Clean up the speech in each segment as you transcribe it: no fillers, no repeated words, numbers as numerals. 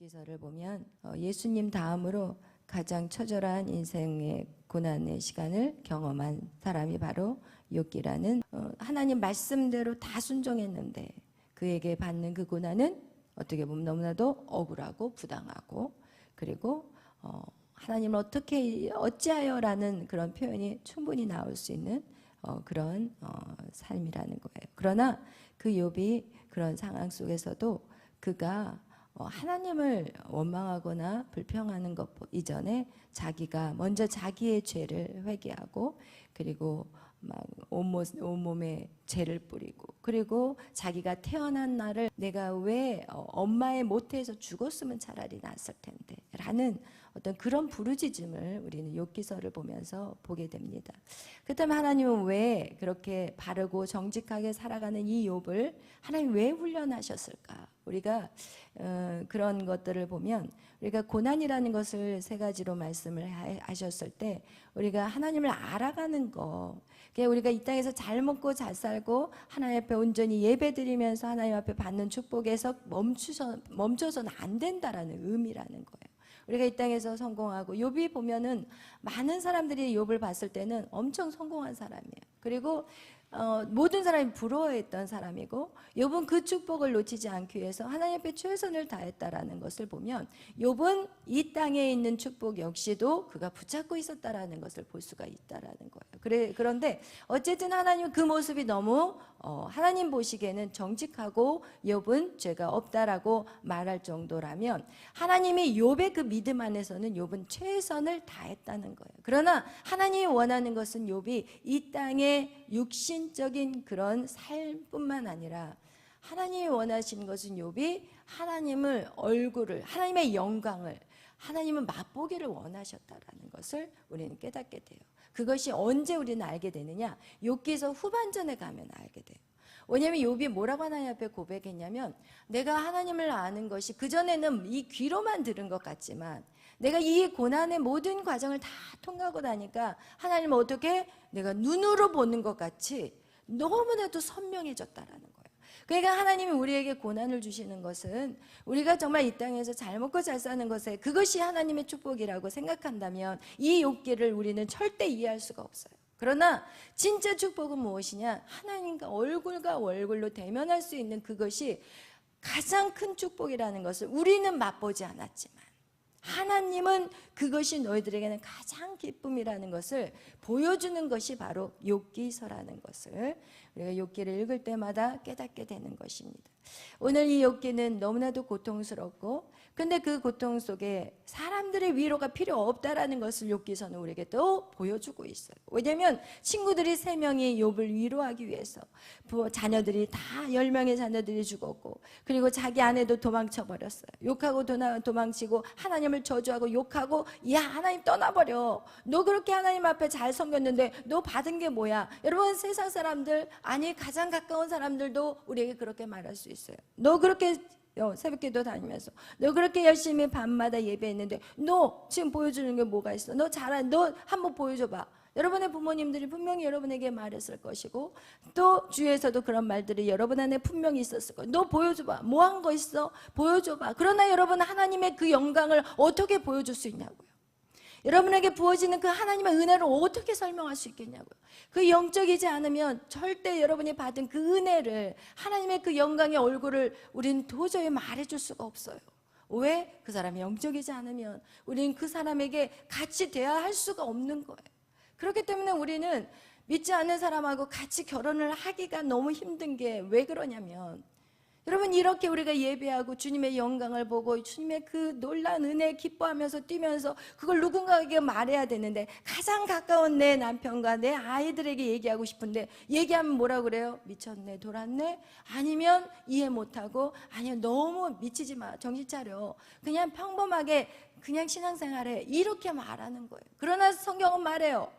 욥기서를 보면 예수님 다음으로 가장 처절한 인생의 고난의 시간을 경험한 사람이 바로 욥기라는 하나님 말씀대로 다 순종했는데 그에게 받는 그 고난은 어떻게 보면 너무나도 억울하고 부당하고 그리고 하나님을 어찌하여라는 그런 표현이 충분히 나올 수 있는 그런 삶이라는 거예요. 그러나 그 욥이 그런 상황 속에서도 그가 하나님을 원망하거나 불평하는 것 이전에 자기가 먼저 자기의 죄를 회개하고 그리고 막 온몸에 죄를 뿌리고 그리고 자기가 태어난 날을 내가 왜 엄마의 모태에서 죽었으면 차라리 낫을 텐데 라는 어떤 그런 부르짖음을 우리는 욥기서를 보면서 보게 됩니다. 그렇다면 하나님은 왜 그렇게 바르고 정직하게 살아가는 이 욥을 하나님 왜 훈련하셨을까? 우리가 그런 것들을 보면 우리가 고난이라는 것을 세 가지로 말씀을 하셨을 때 우리가 하나님을 알아가는 거, 우리가 이 땅에서 잘 먹고 잘 살고 하나님 앞에 온전히 예배드리면서 하나님 앞에 받는 축복에서 멈춰서는 안 된다라는 의미라는 거예요. 우리가 이 땅에서 성공하고 욥이 보면은 많은 사람들이 욥을 봤을 때는 엄청 성공한 사람이에요. 그리고 모든 사람이 부러워했던 사람이고 욥은 그 축복을 놓치지 않기 위해서 하나님 앞에 최선을 다했다라는 것을 보면 욥은 이 땅에 있는 축복 역시도 그가 붙잡고 있었다라는 것을 볼 수가 있다라는 거예요. 그런데 어쨌든 하나님은 그 모습이 너무 하나님 보시기에는 정직하고 욥은 죄가 없다라고 말할 정도라면 하나님이 욥의 그 믿음 안에서는 욥은 최선을 다했다는 거예요. 그러나 하나님이 원하는 것은 욥이 이 땅에 육신적인 그런 삶뿐만 아니라 하나님이 원하시는 것은 욥이 하나님의 얼굴을, 하나님의 영광을, 하나님을 맛보기를 원하셨다라는 것을 우리는 깨닫게 돼요. 그것이 언제 우리는 알게 되느냐? 욥기서 후반전에 가면 알게 돼요. 왜냐하면 욥이 뭐라고 하나님 앞에 고백했냐면 내가 하나님을 아는 것이 그전에는 이 귀로만 들은 것 같지만 내가 이 고난의 모든 과정을 다 통과하고 나니까 하나님은 어떻게 내가 눈으로 보는 것 같이 너무나도 선명해졌다라는 거예요. 그러니까 하나님이 우리에게 고난을 주시는 것은 우리가 정말 이 땅에서 잘 먹고 잘 사는 것에 그것이 하나님의 축복이라고 생각한다면 이 욥기를 우리는 절대 이해할 수가 없어요. 그러나 진짜 축복은 무엇이냐? 하나님과 얼굴로 대면할 수 있는 그것이 가장 큰 축복이라는 것을 우리는 맛보지 않았지만 하나님은 그것이 너희들에게는 가장 기쁨이라는 것을 보여주는 것이 바로 욥기서라는 것을 우리가 욥기를 읽을 때마다 깨닫게 되는 것입니다. 오늘 이 욥기는 너무나도 고통스럽고 근데 그 고통 속에 사람들의 위로가 필요 없다라는 것을 욥기서는 우리에게 또 보여주고 있어요. 왜냐하면 친구들이 3명이 욥을 위로하기 위해서 자녀들이 다 10명의 자녀들이 죽었고 그리고 자기 아내도 도망쳐버렸어요. 욕하고 도망치고 하나님을 저주하고 욕하고 야 하나님 떠나버려. 너 그렇게 하나님 앞에 잘 섬겼는데 너 받은 게 뭐야. 여러분 세상 사람들 아니 가장 가까운 사람들도 우리에게 그렇게 말할 수 있어요. 너 그렇게 새벽기도 다니면서 너 그렇게 열심히 밤마다 예배했는데 너 지금 보여주는 게 뭐가 있어? 너 한번 보여줘봐. 여러분의 부모님들이 분명히 여러분에게 말했을 것이고 또 주위에서도 그런 말들이 여러분 안에 분명히 있었을 거예요. 너 보여줘봐. 뭐 한 거 있어? 보여줘봐. 그러나 여러분 하나님의 그 영광을 어떻게 보여줄 수 있냐고요. 여러분에게 부어지는 그 하나님의 은혜를 어떻게 설명할 수 있겠냐고요. 그 영적이지 않으면 절대 여러분이 받은 그 은혜를 하나님의 그 영광의 얼굴을 우리는 도저히 말해줄 수가 없어요. 왜? 그 사람이 영적이지 않으면 우리는 그 사람에게 같이 대화할 수가 없는 거예요. 그렇기 때문에 우리는 믿지 않는 사람하고 같이 결혼을 하기가 너무 힘든 게 왜 그러냐면 여러분 이렇게 우리가 예배하고 주님의 영광을 보고 주님의 그 놀라운 은혜 기뻐하면서 뛰면서 그걸 누군가에게 말해야 되는데 가장 가까운 내 남편과 내 아이들에게 얘기하고 싶은데 얘기하면 뭐라고 그래요? 미쳤네 돌았네? 아니면 이해 못하고 아니면 너무 미치지 마 정신 차려 그냥 평범하게 그냥 신앙생활해 이렇게 말하는 거예요. 그러나 성경은 말해요.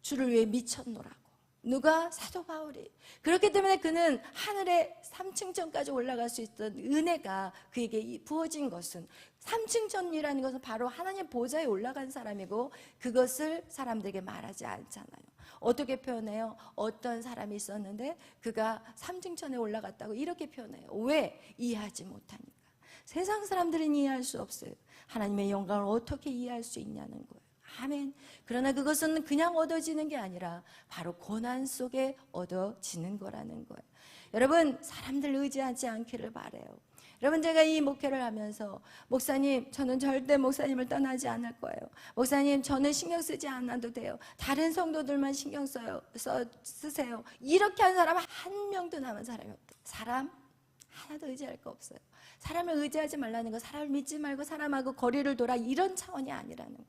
주를 위해 미쳤노라고. 누가? 사도 바울이. 그렇기 때문에 그는 하늘의 3층천까지 올라갈 수 있던 은혜가 그에게 부어진 것은 3층천이라는 것은 바로 하나님 보좌에 올라간 사람이고 그것을 사람들에게 말하지 않잖아요. 어떻게 표현해요? 어떤 사람이 있었는데 그가 3층천에 올라갔다고 이렇게 표현해요. 왜? 이해하지 못하니까. 세상 사람들은 이해할 수 없어요. 하나님의 영광을 어떻게 이해할 수 있냐는 거예요. 아멘. 그러나 그것은 그냥 얻어지는 게 아니라 바로 고난 속에 얻어지는 거라는 거예요. 여러분, 사람들 의지하지 않기를 바라요. 여러분, 제가 이 목회를 하면서 목사님, 저는 절대 목사님을 떠나지 않을 거예요. 목사님, 저는 신경 쓰지 않아도 돼요. 다른 성도들만 신경 쓰세요. 이렇게 한 사람 한 명도 남은 사람이 없다. 사람 하나도 의지할 거 없어요. 사람을 의지하지 말라는 거, 사람을 믿지 말고 사람하고 거리를 둬라, 이런 차원이 아니라는 거예요.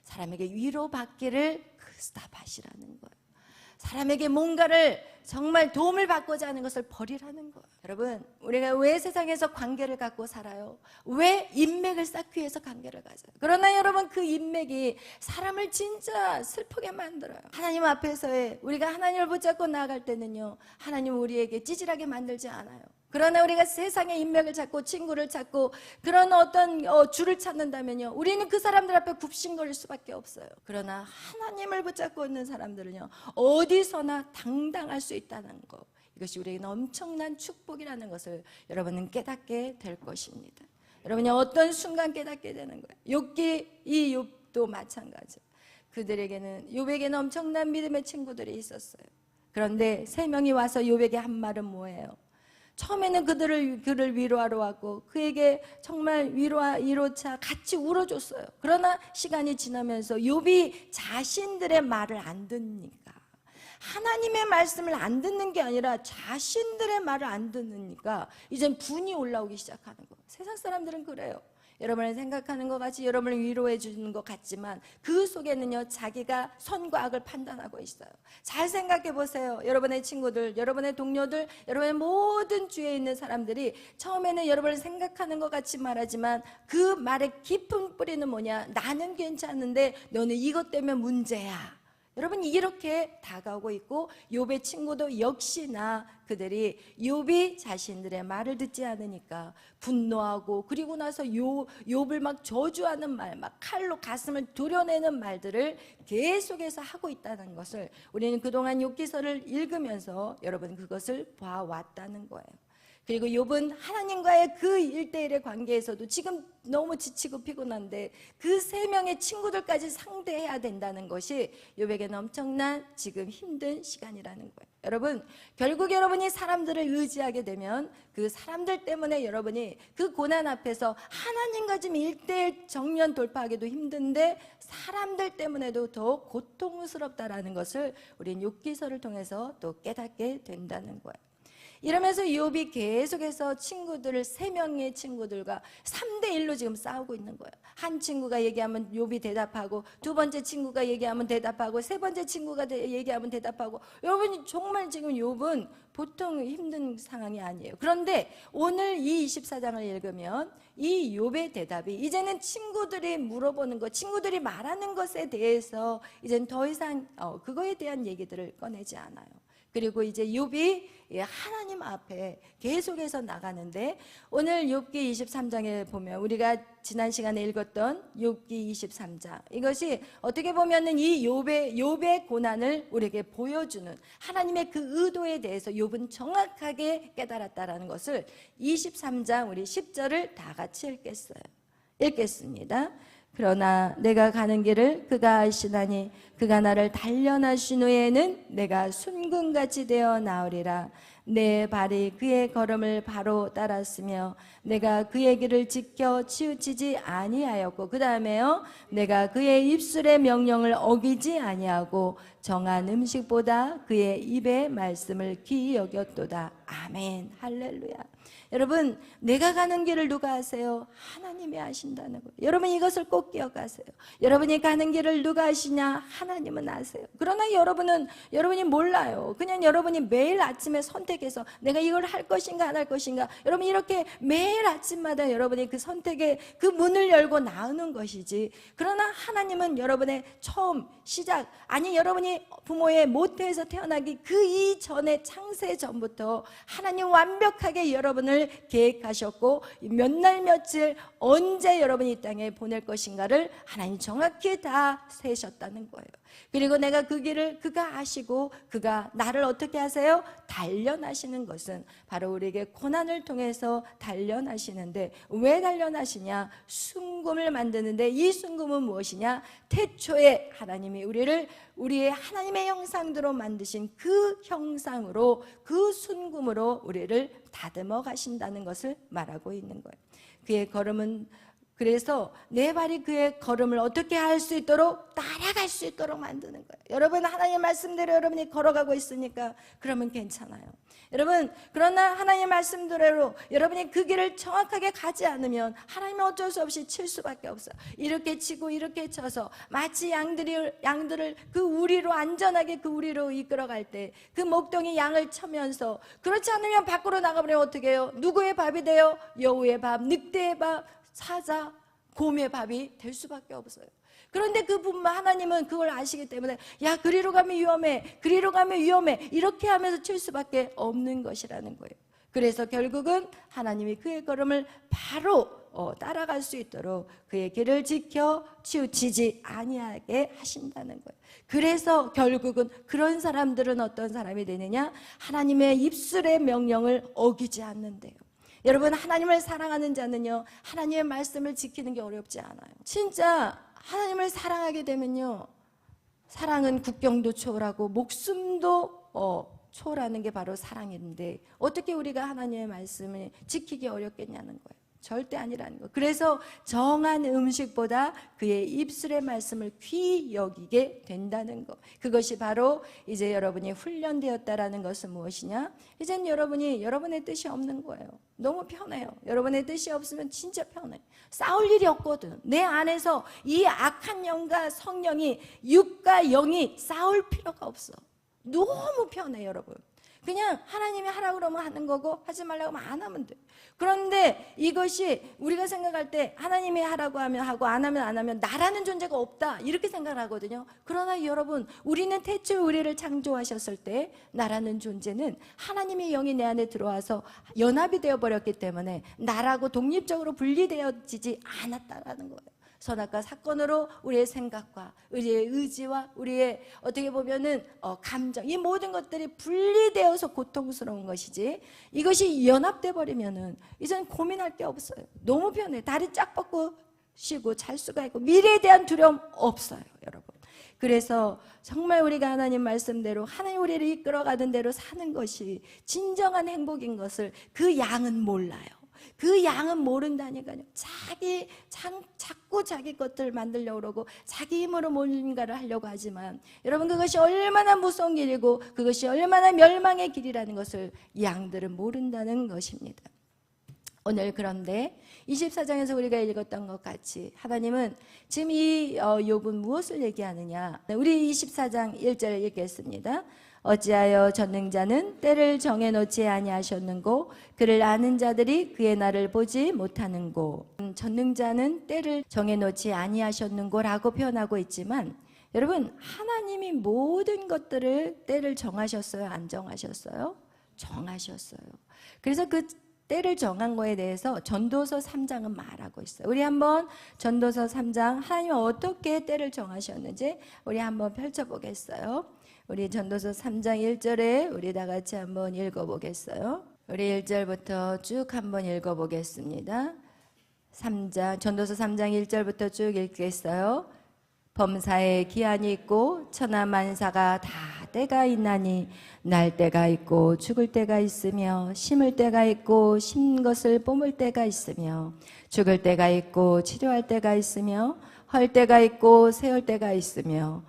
사람에게 위로받기를 스탑하시라는 거예요. 사람에게 뭔가를 정말 도움을 받고자 하는 것을 버리라는 거예요. 여러분, 우리가 왜 세상에서 관계를 갖고 살아요? 왜 인맥을 쌓기 위해서 관계를 가져요? 그러나 여러분, 그 인맥이 사람을 진짜 슬프게 만들어요. 하나님 앞에서의 우리가 하나님을 붙잡고 나아갈 때는요, 하나님은 우리에게 찌질하게 만들지 않아요. 그러나 우리가 세상의 인맥을 찾고 친구를 찾고 그런 어떤 줄을 찾는다면요, 우리는 그 사람들 앞에 굽신거릴 수밖에 없어요. 그러나 하나님을 붙잡고 있는 사람들은요, 어디서나 당당할 수 있다는 거, 이것이 우리에게는 엄청난 축복이라는 것을 여러분은 깨닫게 될 것입니다. 여러분이 어떤 순간 깨닫게 되는 거예요. 욥기, 이 욥도 마찬가지. 그들에게는, 욥에게는 엄청난 믿음의 친구들이 있었어요. 그런데 세 명이 와서 욥에게 한 말은 뭐예요? 처음에는 그를 위로하러 왔고 그에게 정말 위로차 같이 울어줬어요. 그러나 시간이 지나면서 욥이 자신들의 말을 안 듣니까, 하나님의 말씀을 안 듣는 게 아니라 자신들의 말을 안 듣으니까 이젠 분이 올라오기 시작하는 거예요. 세상 사람들은 그래요. 여러분을 생각하는 것 같이, 여러분을 위로해 주는 것 같지만 그 속에는요, 자기가 선과 악을 판단하고 있어요. 잘 생각해 보세요. 여러분의 친구들, 여러분의 동료들, 여러분의 모든 주위에 있는 사람들이 처음에는 여러분을 생각하는 것 같이 말하지만 그 말의 깊은 뿌리는 뭐냐? 나는 괜찮은데 너는 이것 때문에 문제야. 여러분, 이렇게 다가오고 있고, 욥의 친구도 역시나 그들이 욥이 자신들의 말을 듣지 않으니까 분노하고, 그리고 나서 욥을 막 저주하는 말, 막 칼로 가슴을 도려내는 말들을 계속해서 하고 있다는 것을 우리는 그동안 욥기서를 읽으면서 여러분 그것을 봐왔다는 거예요. 그리고 욥은 하나님과의 그 1대1의 관계에서도 지금 너무 지치고 피곤한데 그 세 명의 친구들까지 상대해야 된다는 것이 욥에게는 엄청난 지금 힘든 시간이라는 거예요. 여러분, 결국 여러분이 사람들을 의지하게 되면 그 사람들 때문에 여러분이 그 고난 앞에서 하나님과 지금 1대1 정면 돌파하기도 힘든데 사람들 때문에도 더 고통스럽다라는 것을 우리는 욥기서를 통해서 또 깨닫게 된다는 거예요. 이러면서 욥이 계속해서 친구들을, 세 명의 친구들과 3대1로 지금 싸우고 있는 거예요. 한 친구가 얘기하면 욥이 대답하고, 두 번째 친구가 얘기하면 대답하고, 세 번째 친구가 얘기하면 대답하고. 여러분, 정말 지금 욥은 보통 힘든 상황이 아니에요. 그런데 오늘 이 24장을 읽으면 이 욥의 대답이 이제는 친구들이 물어보는 것, 친구들이 말하는 것에 대해서 이제는 더 이상 그거에 대한 얘기들을 꺼내지 않아요. 그리고 이제 욥이 하나님 앞에 계속해서 나가는데, 오늘 욥기 23장에 보면 우리가 지난 시간에 읽었던 욥기 23장, 이것이 어떻게 보면은 이 욥의 고난을 우리에게 보여주는 하나님의 그 의도에 대해서 욥은 정확하게 깨달았다라는 것을 23장 우리 10절을 다 같이 읽겠습니다. 그러나 내가 가는 길을 그가 아시나니 그가 나를 단련하신 후에는 내가 순금같이 되어 나으리라. 내 발이 그의 걸음을 바로 따랐으며 내가 그의 길을 지켜 치우치지 아니하였고, 그 다음에요, 내가 그의 입술의 명령을 어기지 아니하고 정한 음식보다 그의 입의 말씀을 귀히 여겼도다. 아멘. 할렐루야. 여러분, 내가 가는 길을 누가 아세요? 하나님이 아신다는 거예요. 여러분, 이것을 꼭 기억하세요. 여러분이 가는 길을 누가 아시냐? 하나님은 아세요. 그러나 여러분이 몰라요. 그냥 여러분이 매일 아침에 선택해서 내가 이걸 할 것인가 안 할 것인가, 여러분 이렇게 매일 아침마다 여러분이 그 선택의 그 문을 열고 나오는 것이지, 그러나 하나님은 여러분의 처음 시작, 아니 여러분이 부모의 모태에서 태어나기 그 이전의 창세 전부터 하나님 완벽하게 여러분을 계획하셨고 몇 날 며칠 언제 여러분이 이 땅에 보낼 것인가를 하나님 정확히 다 세셨다는 거예요. 그리고 내가 그 길을 그가 아시고 그가 나를 어떻게 하세요? 단련하시는 것은 바로 우리에게 고난을 통해서 단련하시는데, 왜 단련하시냐? 순금을 만드는데, 이 순금은 무엇이냐? 태초에 하나님이 우리의 하나님의 형상대로 만드신 그 형상으로, 그 순금으로 우리를 다듬어 가신다는 것을 말하고 있는 거예요. 그의 걸음은, 그래서 내 발이 그의 걸음을 어떻게 할 수 있도록, 따라갈 수 있도록 만드는 거예요. 여러분, 하나님의 말씀대로 여러분이 걸어가고 있으니까 그러면 괜찮아요. 여러분, 그러나 하나님의 말씀대로 여러분이 그 길을 정확하게 가지 않으면 하나님은 어쩔 수 없이 칠 수밖에 없어요. 이렇게 치고 이렇게 쳐서 마치 양들을 그 우리로, 안전하게 그 우리로 이끌어갈 때 그 목동이 양을 쳐면서, 그렇지 않으면 밖으로 나가버리면 어떻게 해요? 누구의 밥이 돼요? 여우의 밥, 늑대의 밥, 사자, 곰의 밥이 될 수밖에 없어요. 그런데 하나님은 그걸 아시기 때문에, 야, 그리로 가면 위험해, 그리로 가면 위험해, 이렇게 하면서 칠 수밖에 없는 것이라는 거예요. 그래서 결국은 하나님이 그의 걸음을 바로 따라갈 수 있도록 그의 길을 지켜 치우치지 아니하게 하신다는 거예요. 그래서 결국은 그런 사람들은 어떤 사람이 되느냐? 하나님의 입술의 명령을 어기지 않는데요. 여러분, 하나님을 사랑하는 자는요, 하나님의 말씀을 지키는 게 어렵지 않아요. 진짜 하나님을 사랑하게 되면요, 사랑은 국경도 초월하고 목숨도 초월하는 게 바로 사랑인데, 어떻게 우리가 하나님의 말씀을 지키기 어렵겠냐는 거예요. 절대 아니라는 거예요. 그래서 정한 음식보다 그의 입술의 말씀을 귀히 여기게 된다는 것, 그것이 바로 이제 여러분이 훈련되었다라는 것은 무엇이냐? 이젠 여러분의 뜻이 없는 거예요. 너무 편해요. 여러분의 뜻이 없으면 진짜 편해. 싸울 일이 없거든. 내 안에서 이 악한 영과 성령이, 육과 영이 싸울 필요가 없어. 너무 편해, 여러분. 그냥 하나님이 하라고 그러면 하는 거고, 하지 말라고 하면 안 하면 돼. 그런데 이것이 우리가 생각할 때 하나님이 하라고 하면 하고, 안 하면 안 하면 나라는 존재가 없다, 이렇게 생각을 하거든요. 그러나 여러분, 우리는 태초에 우리를 창조하셨을 때 나라는 존재는 하나님의 영이 내 안에 들어와서 연합이 되어버렸기 때문에 나라고 독립적으로 분리되어지지 않았다라는 거예요. 선악과 사건으로 우리의 생각과 우리의 의지와 우리의 어떻게 보면은 감정, 이 모든 것들이 분리되어서 고통스러운 것이지, 이것이 연합돼 버리면은 이제는 고민할 게 없어요. 너무 편해. 다리 쫙 뻗고 쉬고 잘 수가 있고, 미래에 대한 두려움 없어요, 여러분. 그래서 정말 우리가 하나님 말씀대로, 하나님 우리를 이끌어가는 대로 사는 것이 진정한 행복인 것을 그 양은 몰라요. 그 양은 모른다니까요. 자꾸 자기 것들 만들려고 그러고 자기 힘으로 뭔가를 하려고 하지만, 여러분, 그것이 얼마나 무서운 길이고 그것이 얼마나 멸망의 길이라는 것을 양들은 모른다는 것입니다. 오늘 그런데 24장에서 우리가 읽었던 것 같이 하나님은 지금 이 욥은 무엇을 얘기하느냐? 우리 24장 1절 읽겠습니다. 어찌하여 전능자는 때를 정해놓지 아니하셨는고 그를 아는 자들이 그의 날을 보지 못하는고. 전능자는 때를 정해놓지 아니하셨는고라고 표현하고 있지만, 여러분, 하나님이 모든 것들을 때를 정하셨어요? 안 정하셨어요? 정하셨어요. 그래서 그 때를 정한 거에 대해서 전도서 3장은 말하고 있어요. 우리 한번 전도서 3장 하나님은 어떻게 때를 정하셨는지 우리 한번 펼쳐보겠어요. 우리 전도서 3장 1절에 우리 다 같이 한번 읽어보겠어요. 우리 1절부터 쭉 한번 읽어보겠습니다. 전도서 3장 1절부터 쭉 읽겠어요. 범사에 기한이 있고 천하만사가 다 때가 있나니, 날 때가 있고 죽을 때가 있으며, 심을 때가 있고 심 것을 뿜을 때가 있으며, 죽을 때가 있고 치료할 때가 있으며, 헐 때가 있고 세울 때가 있으며,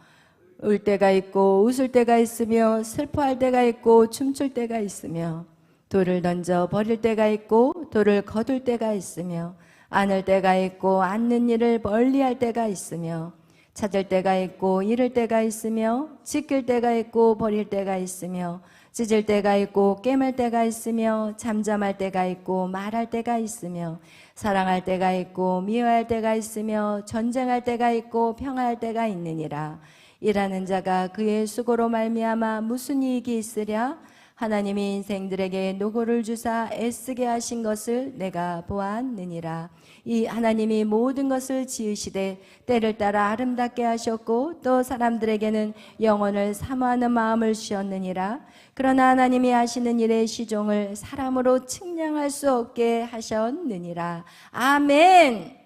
울 때가 있고 웃을 때가 있으며, 슬퍼할 때가 있고 춤출 때가 있으며, 돌을 던져 버릴 때가 있고 돌을 거둘 때가 있으며, 안을 때가 있고 앉는 일을 멀리할 때가 있으며, 찾을 때가 있고 잃을 때가 있으며, 지킬 때가 있고 버릴 때가 있으며, 찢을 때가 있고 깨물 때가 있으며, 잠잠할 때가 있고 말할 때가 있으며, 사랑할 때가 있고 미워할 때가 있으며, 전쟁할 때가 있고 평화할 때가 있느니라. 일하는 자가 그의 수고로 말미암아 무슨 이익이 있으랴? 하나님이 인생들에게 노고를 주사 애쓰게 하신 것을 내가 보았느니라. 이 하나님이 모든 것을 지으시되 때를 따라 아름답게 하셨고 또 사람들에게는 영혼을 사모하는 마음을 주셨느니라. 그러나 하나님이 하시는 일의 시종을 사람으로 측량할 수 없게 하셨느니라. 아멘.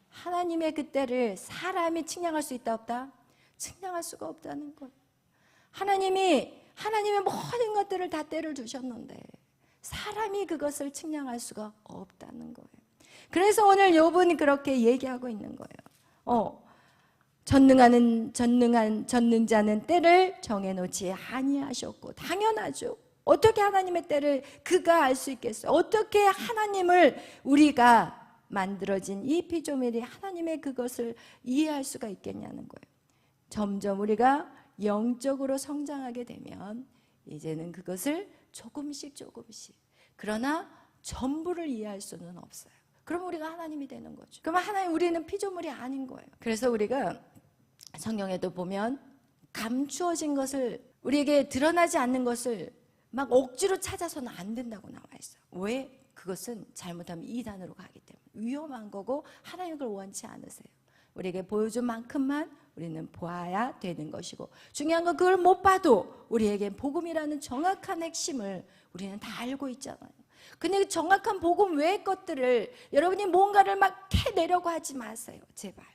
하나님의 그 때를 사람이 측량할 수 있다 없다? 측량할 수가 없다는 것. 하나님의 모든 것들을 다 때를 두셨는데 사람이 그것을 측량할 수가 없다는 거예요. 그래서 오늘 욥은 그렇게 얘기하고 있는 거예요. 전능한 자는 때를 정해놓지 아니하셨고, 당연하죠. 어떻게 하나님의 때를 그가 알 수 있겠어요? 어떻게 하나님을 우리가 만들어진 이 피조물이 하나님의 그것을 이해할 수가 있겠냐는 거예요. 점점 우리가 영적으로 성장하게 되면 이제는 그것을 조금씩 그러나 전부를 이해할 수는 없어요. 그럼 우리가 하나님이 되는 거죠. 그럼 우리는 피조물이 아닌 거예요. 그래서 우리가 성경에도 보면 감추어진 것을, 우리에게 드러나지 않는 것을 막 억지로 찾아서는 안 된다고 나와 있어요. 왜? 그것은 잘못하면 이단으로 가기 때문에 위험한 거고 하나님을 원치 않으세요. 우리에게 보여준 만큼만 우리는 보아야 되는 것이고, 중요한 건 그걸 못 봐도 우리에게 복음이라는 정확한 핵심을 우리는 다 알고 있잖아요. 근데 그 정확한 복음 외의 것들을 여러분이 뭔가를 막 캐내려고 하지 마세요. 제발.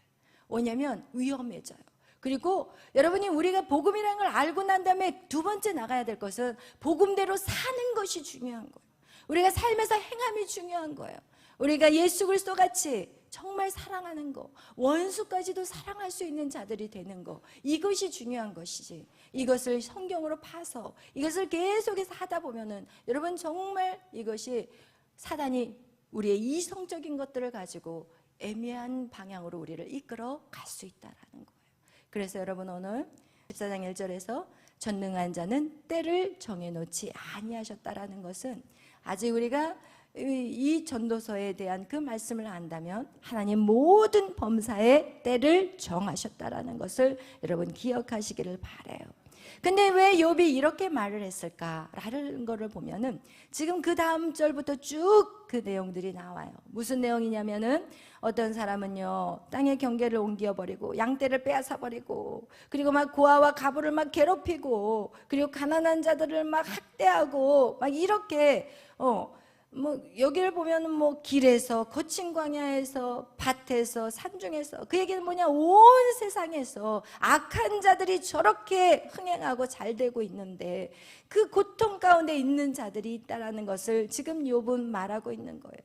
왜냐면 위험해져요. 그리고 여러분이 우리가 복음이라는 걸 알고 난 다음에 두 번째 나가야 될 것은 복음대로 사는 것이 중요한 거예요. 우리가 삶에서 행함이 중요한 거예요. 우리가 예수 그리스도 같이 정말 사랑하는 거, 원수까지도 사랑할 수 있는 자들이 되는 거, 이것이 중요한 것이지, 이것을 성경으로 파서 이것을 계속해서 하다 보면은 여러분 정말 이것이 사단이 우리의 이성적인 것들을 가지고 애매한 방향으로 우리를 이끌어 갈 수 있다라는 거예요. 그래서 여러분 오늘 14장 1절에서 전능한 자는 때를 정해놓지 아니하셨다라는 것은, 아직 우리가 이 전도서에 대한 그 말씀을 안다면 하나님 모든 범사의 때를 정하셨다라는 것을 여러분 기억하시기를 바라요. 근데 왜 욥이 이렇게 말을 했을까라는 거를 보면은 지금 그 다음 절부터 쭉 그 내용들이 나와요. 무슨 내용이냐면은 어떤 사람은요 땅의 경계를 옮겨버리고 양떼를 빼앗아버리고, 그리고 막 고아와 가부를 막 괴롭히고, 그리고 가난한 자들을 막 학대하고 막 이렇게 여기를 보면은 길에서, 거친 광야에서, 밭에서, 산중에서, 그 얘기는 뭐냐, 온 세상에서 악한 자들이 저렇게 흥행하고 잘 되고 있는데 그 고통 가운데 있는 자들이 있다라는 것을 지금 욥은 말하고 있는 거예요.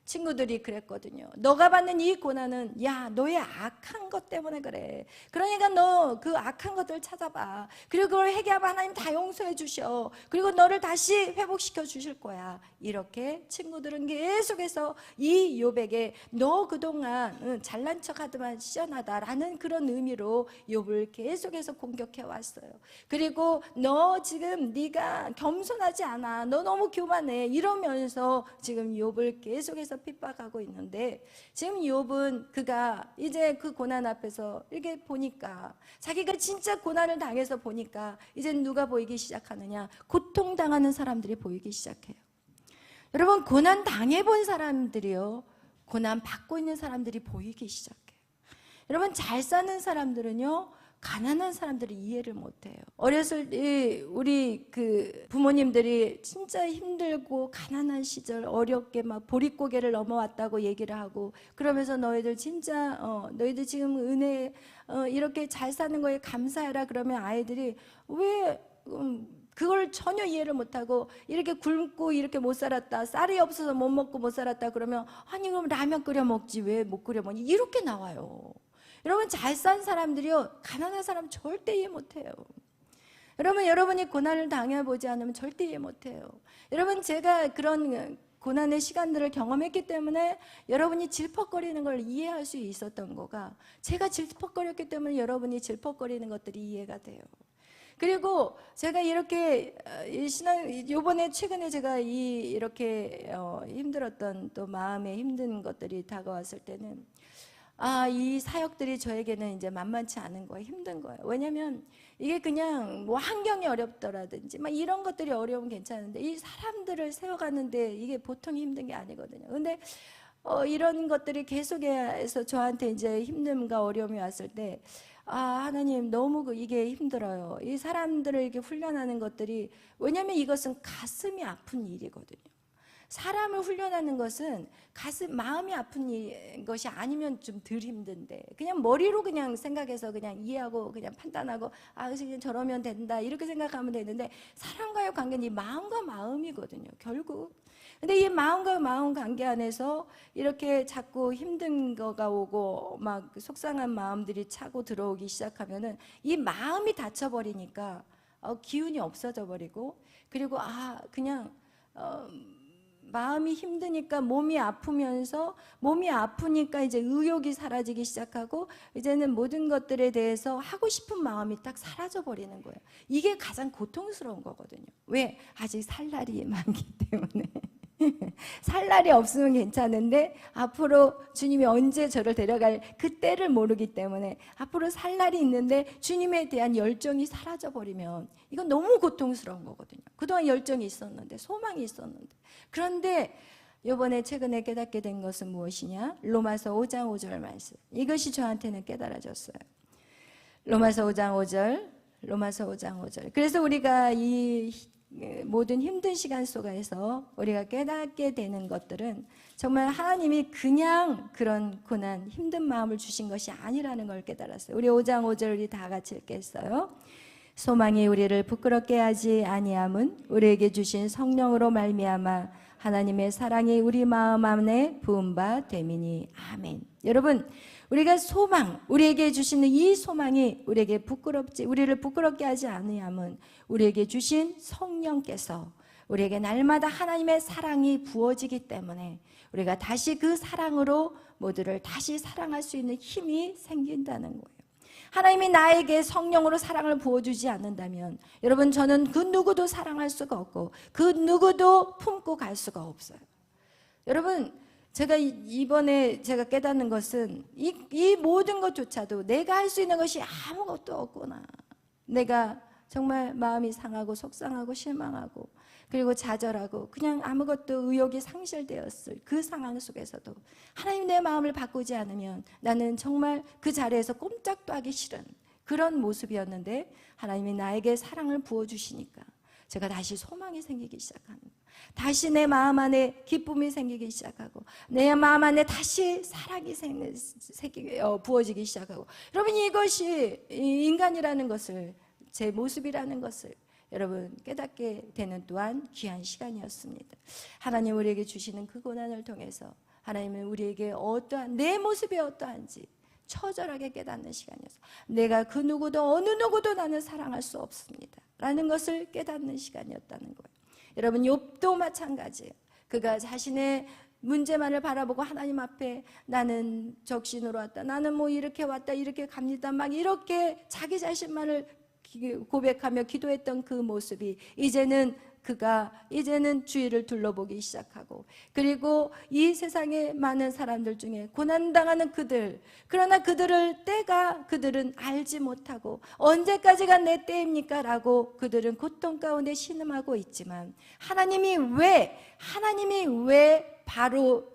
친구들이 그랬거든요. 너가 받는 이 고난은 야 너의 악한 것 때문에 그래. 그러니까 너 그 악한 것들을 찾아봐. 그리고 그걸 해결하면 하나님 다 용서해 주셔. 그리고 너를 다시 회복시켜 주실 거야. 이렇게 친구들은 계속해서 이 욥에게 너 그동안 잘난 척하더만 시원하다라는 그런 의미로 욥을 계속해서 공격해 왔어요. 그리고 너 지금 네가 겸손하지 않아. 너 너무 교만해. 이러면서 지금 욥을 계속해서 핍박하고 있는데, 지금 욥은 그가 이제 그 고난 앞에서 이렇게 보니까, 자기가 진짜 고난을 당해서 보니까 이제 누가 보이기 시작하느냐, 고통당하는 사람들이 보이기 시작해요. 여러분 고난 당해본 사람들이요, 고난 받고 있는 사람들이 보이기 시작해요. 여러분 잘 사는 사람들은요 가난한 사람들이 이해를 못해요. 어렸을 때 우리 그 부모님들이 진짜 힘들고 가난한 시절 어렵게 막 보릿고개를 넘어왔다고 얘기를 하고, 그러면서 너희들 진짜 너희들 지금 은혜 이렇게 잘 사는 거에 감사해라 그러면 아이들이 왜 그걸 전혀 이해를 못하고 이렇게 굶고 이렇게 못 살았다, 쌀이 없어서 못 먹고 못 살았다 그러면 아니 그럼 라면 끓여 먹지 왜 못 끓여 먹니, 이렇게 나와요. 여러분 잘 산 사람들이요 가난한 사람 절대 이해 못해요. 여러분 여러분이 고난을 당해보지 않으면 절대 이해 못해요. 여러분 제가 그런 고난의 시간들을 경험했기 때문에 여러분이 질퍽거리는 걸 이해할 수 있었던 거가, 제가 질퍽거렸기 때문에 여러분이 질퍽거리는 것들이 이해가 돼요. 그리고 제가 이렇게 요번에 최근에 제가 이렇게 힘들었던 또 마음에 힘든 것들이 다가왔을 때는 이 사역들이 저에게는 이제 만만치 않은 거예요. 힘든 거예요. 왜냐면 이게 그냥 뭐 환경이 어렵더라든지 막 이런 것들이 어려우면 괜찮은데 이 사람들을 세워가는데 이게 보통 힘든 게 아니거든요. 근데 이런 것들이 계속해서 저한테 이제 힘듦과 어려움이 왔을 때 하나님 너무 이게 힘들어요. 이 사람들을 이렇게 훈련하는 것들이, 왜냐면 이것은 가슴이 아픈 일이거든요. 사람을 훈련하는 것은 마음이 아픈 것이 아니면 좀 덜 힘든데, 그냥 머리로 그냥 생각해서 그냥 이해하고 그냥 판단하고 그냥 저러면 된다 이렇게 생각하면 되는데, 사람과의 관계는 이 마음과 마음이거든요, 결국. 근데 이 마음과 마음 관계 안에서 이렇게 자꾸 힘든 거가 오고 막 속상한 마음들이 차고 들어오기 시작하면은 이 마음이 닫혀버리니까 기운이 없어져 버리고, 그리고 그냥 마음이 힘드니까 몸이 아프면서, 몸이 아프니까 이제 의욕이 사라지기 시작하고 이제는 모든 것들에 대해서 하고 싶은 마음이 딱 사라져 버리는 거예요. 이게 가장 고통스러운 거거든요. 왜? 아직 살 날이 많기 때문에. 살 날이 없으면 괜찮은데 앞으로 주님이 언제 저를 데려갈 그때를 모르기 때문에, 앞으로 살 날이 있는데 주님에 대한 열정이 사라져 버리면 이건 너무 고통스러운 거거든요. 그동안 열정이 있었는데, 소망이 있었는데. 그런데 이번에 최근에 깨닫게 된 것은 무엇이냐? 로마서 5장 5절 말씀. 이것이 저한테는 깨달아졌어요. 로마서 5장 5절. 그래서 우리가 이 모든 힘든 시간 속에서 우리가 깨닫게 되는 것들은 정말 하나님이 그냥 그런 고난, 힘든 마음을 주신 것이 아니라는 걸 깨달았어요. 우리 5장 5절 우리 다 같이 읽겠어요. 소망이 우리를 부끄럽게 하지 아니함은 우리에게 주신 성령으로 말미암아 하나님의 사랑이 우리 마음 안에 부은 바 됨이니. 아멘. 여러분, 우리가 소망, 우리에게 주시는 이 소망이 우리를 부끄럽게 하지 않으함은 우리에게 주신 성령께서 우리에게 날마다 하나님의 사랑이 부어지기 때문에 우리가 다시 그 사랑으로 모두를 다시 사랑할 수 있는 힘이 생긴다는 거예요. 하나님이 나에게 성령으로 사랑을 부어주지 않는다면, 여러분, 저는 그 누구도 사랑할 수가 없고 그 누구도 품고 갈 수가 없어요. 여러분, 제가 이번에 제가 깨닫는 것은 이 모든 것조차도 내가 할 수 있는 것이 아무것도 없구나. 내가 정말 마음이 상하고 속상하고 실망하고 그리고 좌절하고 그냥 아무것도 의욕이 상실되었을 그 상황 속에서도 하나님 내 마음을 바꾸지 않으면 나는 정말 그 자리에서 꼼짝도 하기 싫은 그런 모습이었는데, 하나님이 나에게 사랑을 부어주시니까 제가 다시 소망이 생기기 시작하는 거예요. 다시 내 마음 안에 기쁨이 생기기 시작하고 내 마음 안에 다시 사랑이 부어지기 시작하고, 여러분, 이것이 인간이라는 것을, 제 모습이라는 것을 여러분 깨닫게 되는 또한 귀한 시간이었습니다. 하나님 우리에게 주시는 그 고난을 통해서 하나님은 우리에게 내 모습이 어떠한지 처절하게 깨닫는 시간이었어요. 내가 그 누구도 어느 누구도 나는 사랑할 수 없습니다 라는 것을 깨닫는 시간이었다는 거예요. 여러분, 욥도 마찬가지예요. 그가 자신의 문제만을 바라보고 하나님 앞에 나는 적신으로 왔다, 나는 뭐 이렇게 왔다, 이렇게 갑니다, 막 이렇게 자기 자신만을 고백하며 기도했던 그 모습이 그가 이제는 주위를 둘러보기 시작하고, 그리고 이 세상에 많은 사람들 중에 고난당하는 그러나 그들은 알지 못하고 언제까지가 내 때입니까? 라고 그들은 고통 가운데 신음하고 있지만 하나님이 왜 바로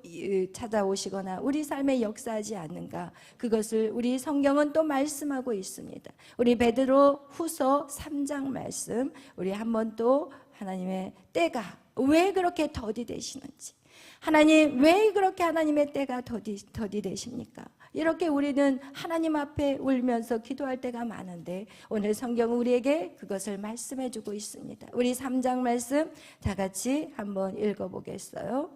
찾아오시거나 우리 삶에 역사하지 않는가? 그것을 우리 성경은 또 말씀하고 있습니다. 우리 베드로 후서 3장 말씀, 우리 한번 또 하나님의 때가 왜 그렇게 더디 되시는지, 하나님 왜 그렇게 하나님의 때가 더디 되십니까? 이렇게 우리는 하나님 앞에 울면서 기도할 때가 많은데 오늘 성경은 우리에게 그것을 말씀해 주고 있습니다. 우리 3장 말씀 다 같이 한번 읽어보겠어요.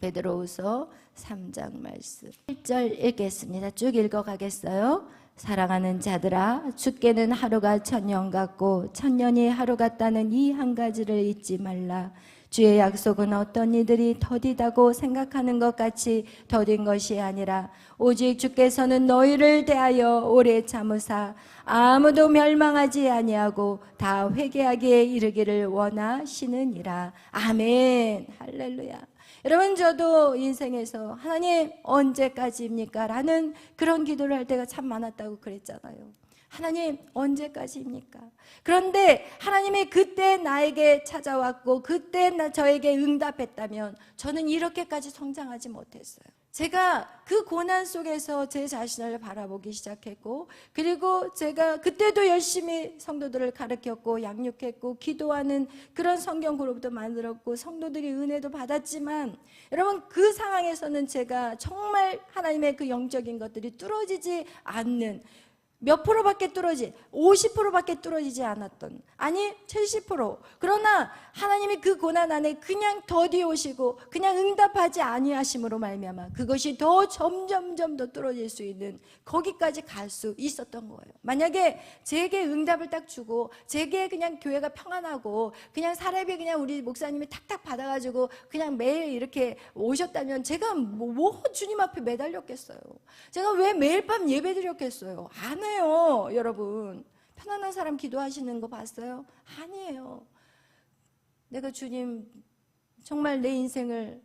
베드로후서 3장 말씀 1절 읽겠습니다. 쭉 읽어가겠어요. 사랑하는 자들아, 주께는 하루가 천년 같고 천년이 하루 같다는 이 한 가지를 잊지 말라. 주의 약속은 어떤 이들이 더디다고 생각하는 것 같이 더딘 것이 아니라 오직 주께서는 너희를 대하여 오래 참으사 아무도 멸망하지 아니하고 다 회개하기에 이르기를 원하시느니라. 아멘. 할렐루야. 여러분, 저도 인생에서 하나님 언제까지입니까? 라는 그런 기도를 할 때가 참 많았다고 그랬잖아요. 하나님 언제까지입니까? 그런데 하나님이 그때 나에게 찾아왔고 그때 저에게 응답했다면 저는 이렇게까지 성장하지 못했어요. 제가 그 고난 속에서 제 자신을 바라보기 시작했고, 그리고 제가 그때도 열심히 성도들을 가르쳤고 양육했고 기도하는 그런 성경 그룹도 만들었고 성도들이 은혜도 받았지만, 여러분, 그 상황에서는 제가 정말 하나님의 그 영적인 것들이 뚫어지지 않는, 몇 프로밖에 뚫어지, 50%밖에 뚫어지지 않았던, 아니 70%. 그러나 하나님이 그 고난 안에 그냥 더디 오시고 그냥 응답하지 아니하심으로 말미암아 그것이 더 점점점 더 뚫어질 수 있는, 거기까지 갈 수 있었던 거예요. 만약에 제게 응답을 딱 주고 제게 그냥 교회가 평안하고 그냥 사례비 그냥 우리 목사님이 탁탁 받아가지고 그냥 매일 이렇게 오셨다면 제가 뭐 주님 앞에 매달렸겠어요? 제가 왜 매일 밤 예배 드렸겠어요? 안 해요. 여러분, 편안한 사람 기도하시는 거 봤어요? 아니에요. 내가 주님 정말 내 인생을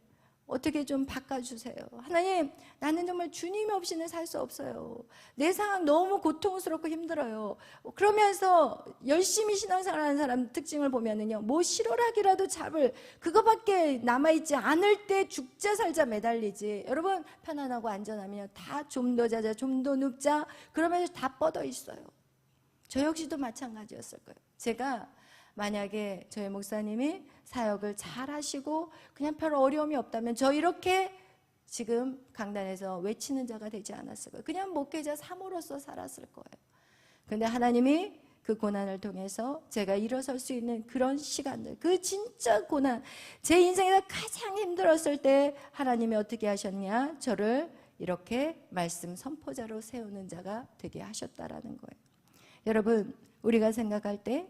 어떻게 좀 바꿔주세요. 하나님, 나는 정말 주님 없이는 살 수 없어요. 내 상황 너무 고통스럽고 힘들어요. 그러면서 열심히 신앙생활하는 사람 특징을 보면은요, 뭐 실오락이라도 잡을 그거밖에 남아있지 않을 때 죽자 살자 매달리지. 여러분, 편안하고 안전하면 다 좀 더 자자, 좀 더 눕자, 그러면서 다 뻗어 있어요. 저 역시도 마찬가지였을 거예요. 제가 만약에 저희 목사님이 사역을 잘 하시고 그냥 별 어려움이 없다면 저 이렇게 지금 강단에서 외치는 자가 되지 않았을 거예요. 그냥 목회자 사모로서 살았을 거예요. 그런데 하나님이 그 고난을 통해서 제가 일어설 수 있는 그런 시간들, 그 진짜 고난, 제 인생에서 가장 힘들었을 때 하나님이 어떻게 하셨냐? 저를 이렇게 말씀 선포자로 세우는 자가 되게 하셨다라는 거예요. 여러분, 우리가 생각할 때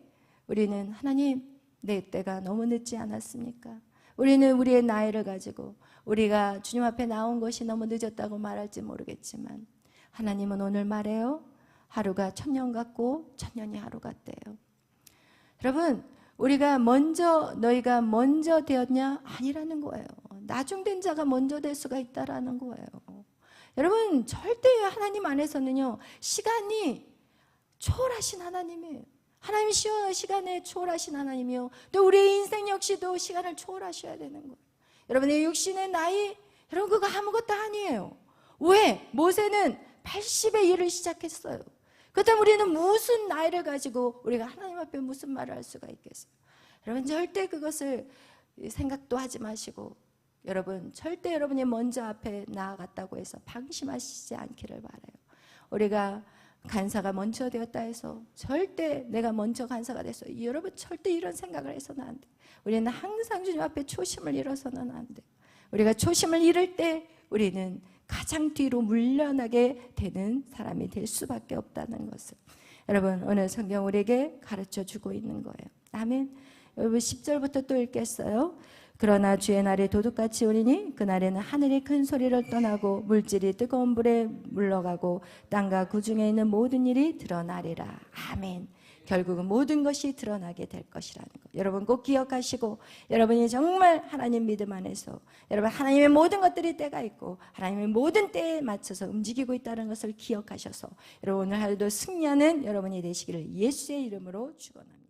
우리는 하나님, 내 때가 너무 늦지 않았습니까? 우리는 우리의 나이를 가지고 우리가 주님 앞에 나온 것이 너무 늦었다고 말할지 모르겠지만, 하나님은 오늘 말해요. 하루가 천년 같고 천년이 하루 같대요. 여러분, 우리가 먼저, 너희가 먼저 되었냐? 아니라는 거예요. 나중된 자가 먼저 될 수가 있다라는 거예요. 여러분, 절대 하나님 안에서는요, 시간이 초월하신 하나님이에요. 하나님이 시간에 초월하신 하나님이요, 또 우리의 인생 역시도 시간을 초월하셔야 되는 거예요. 여러분의 육신의 나이, 여러분 그거 아무것도 아니에요. 왜? 모세는 80에 일을 시작했어요. 그렇다면 우리는 무슨 나이를 가지고 우리가 하나님 앞에 무슨 말을 할 수가 있겠어요? 여러분, 절대 그것을 생각도 하지 마시고, 여러분 절대 여러분이 먼저 앞에 나아갔다고 해서 방심하시지 않기를 바라요. 우리가 간사가 먼저 되었다 해서 절대 내가 먼저 간사가 됐어요, 여러분 절대 이런 생각을 해서는 안 돼요. 우리는 항상 주님 앞에 초심을 잃어서는 안 돼요. 우리가 초심을 잃을 때 우리는 가장 뒤로 물러나게 되는 사람이 될 수밖에 없다는 것을 여러분 오늘 성경 우리에게 가르쳐 주고 있는 거예요. 아멘. 여러분 10절부터 또 읽겠어요. 그러나 주의 날이 도둑같이 오리니 그날에는 하늘이 큰 소리를 떠나고 물질이 뜨거운 불에 물러가고 땅과 그 중에 있는 모든 일이 드러나리라. 아멘. 결국은 모든 것이 드러나게 될 것이라는 것 여러분 꼭 기억하시고, 여러분이 정말 하나님 믿음 안에서 여러분 하나님의 모든 것들이 때가 있고 하나님의 모든 때에 맞춰서 움직이고 있다는 것을 기억하셔서 여러분 오늘 하루도 승리하는 여러분이 되시기를 예수의 이름으로 축원합니다.